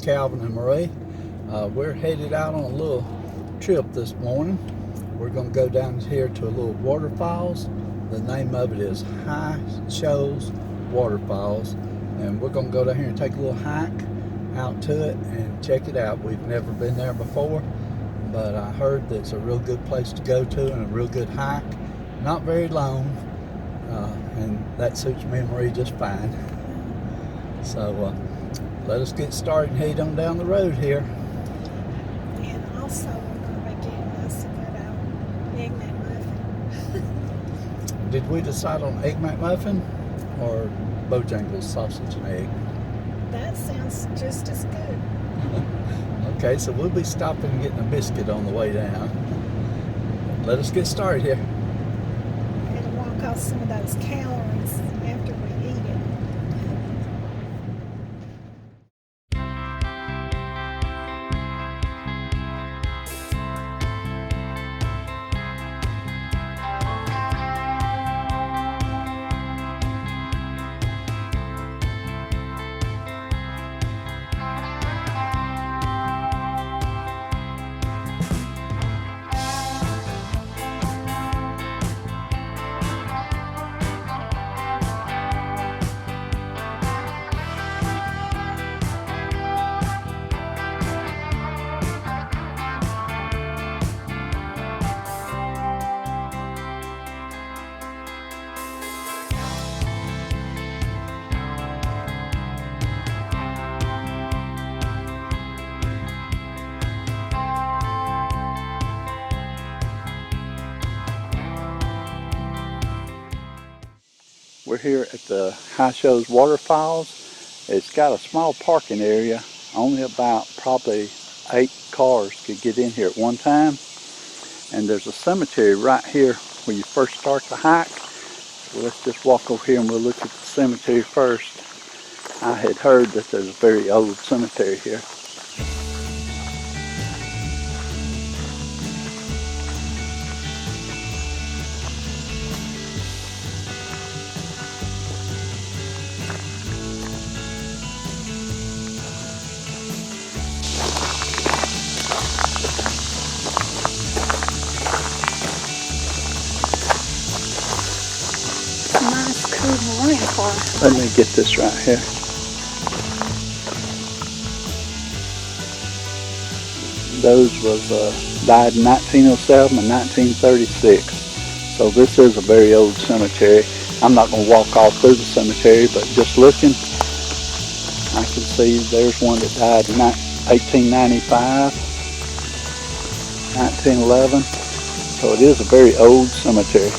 Calvin and Marie. We're headed out on a little trip this morning. We're going to go down here to a little waterfalls. The name of it is Shoals Waterfalls, and we're going to go down here and take a little hike out to it and check it out. We've never been there before, but I heard that it's a real good place to go to and a real good hike. Not very long, and that suits me and Marie just fine. So let us get started and head on down the road here. And also we're going to be getting us a good Egg McMuffin. Did we decide on Egg McMuffin or Bojangles sausage and egg? That sounds just as good. Okay, so we'll be stopping and getting a biscuit on the way down. Let us get started here. It'll walk off some of those calories after we eat it. We're here at the Shoals Waterfalls. It's got a small parking area. Only about probably 8 cars could get in here at one time. And there's a cemetery right here when you first start the hike. So let's just walk over here and we'll look at the cemetery first. I had heard that there's a very old cemetery here. Nice, cool marine car. Let me get this right here. Those was died in 1907 and 1936. So this is a very old cemetery. I'm not going to walk all through the cemetery, but just looking, I can see there's one that died in 1895, 1911. So it is a very old cemetery.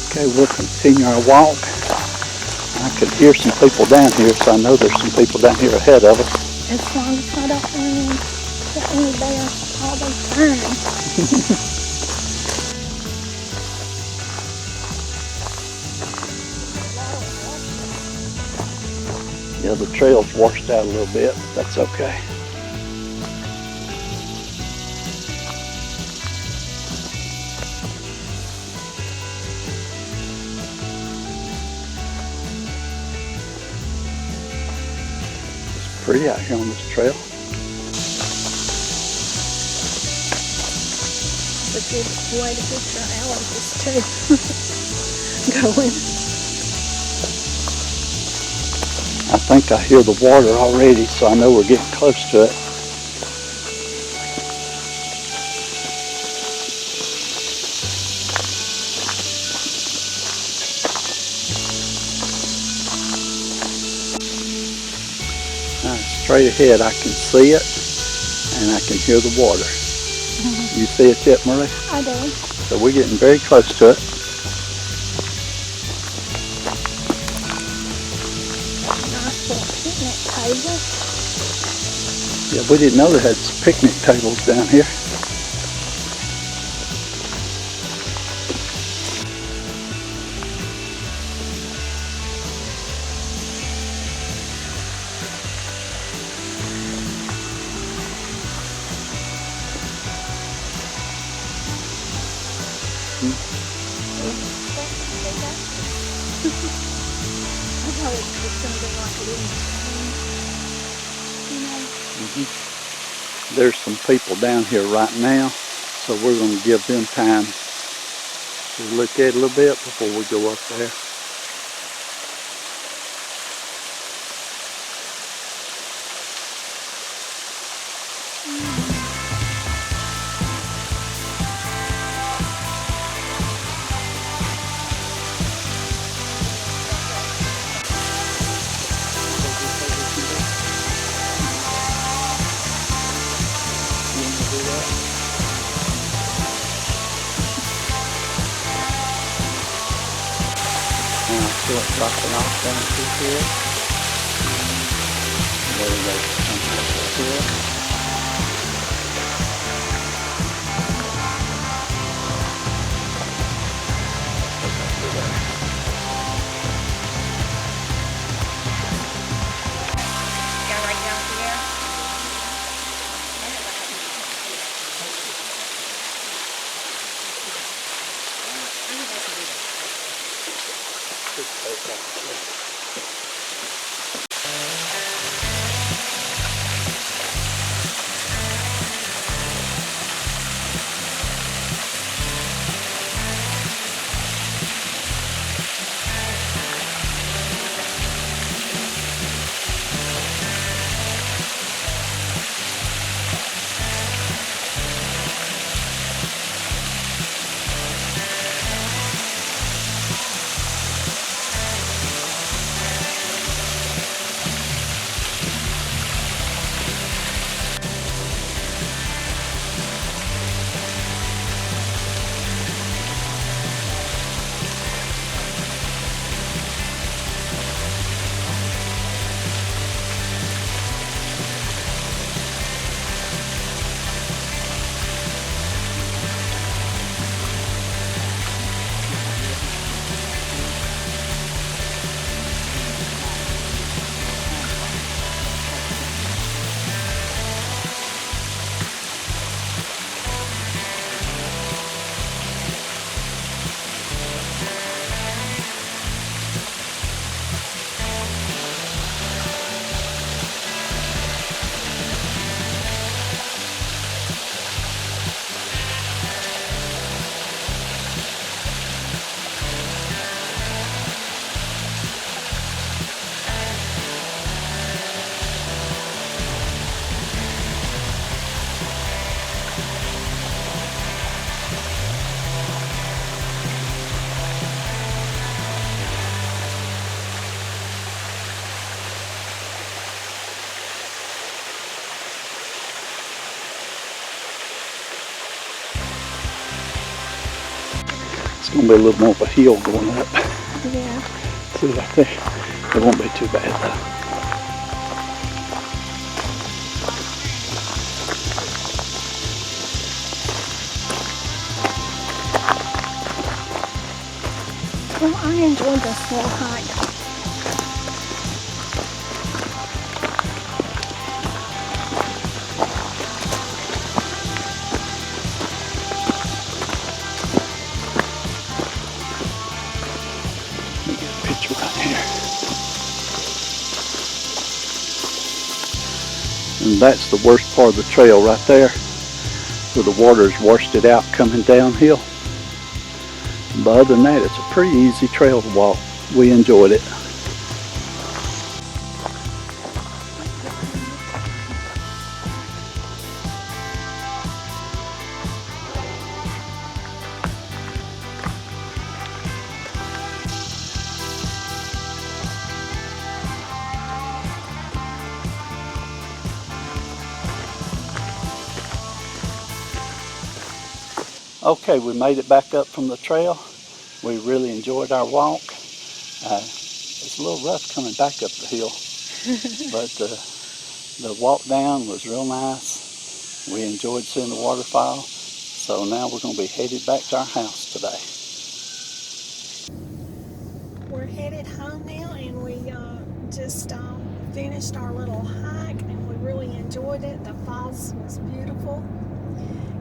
Okay, we'll continue our walk. I can hear some people down here, so I know there's some people down here ahead of us. As long as I don't run into any bears all the time. Yeah, the trail's washed out a little bit, but that's okay. It's pretty out here on this trail. It's a good way to get your allergies too. Going. I think I hear the water already, so I know we're getting close to it. Straight ahead I can see it and I can hear the water. You see it yet, Marie? I do. So we're getting very close to it. Nice little picnic table. Yeah, we didn't know they had picnic tables down here. I thought it was going to be like a little There's some people down here right now, so we're going to give them time to look at it a little bit before we go up there. Now I feel it dropping off down through here. There we go. Come here. It's going to be a little more of a hill going up. Yeah. See right there? It won't be too bad though. Well, I enjoyed this little hike. Let me get a picture right here. And that's the worst part of the trail right there, where the water's washed it out coming downhill. But other than that, it's a pretty easy trail to walk. We enjoyed it. Okay, we made it back up from the trail. We really enjoyed our walk. It's a little rough coming back up the hill, but the walk down was real nice. We enjoyed seeing the waterfall. So now we're going to be headed back to our house today. We're headed home now, and we just finished our little hike, and we really enjoyed it. The falls was beautiful,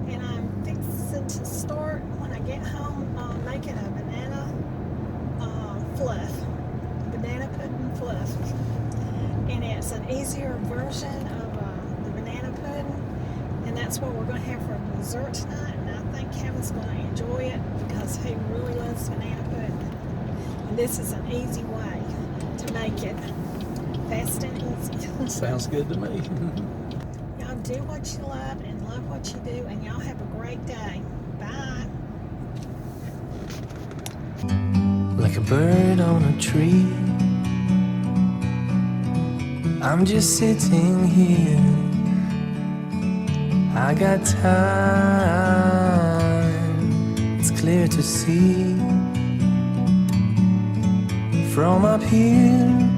and I'm fixing to start when I get home making a banana pudding fluff, and it's an easier version of the banana that's what we're going to have for dessert tonight. And I think Kevin's going to enjoy it because he really loves banana pudding. And this is an easy way to make it fast and easy. Sounds good to me. Y'all do what you love and love what you do, and y'all have a great day. Bye. Like a bird on a tree, I'm just sitting here. I got time, it's clear to see. From up here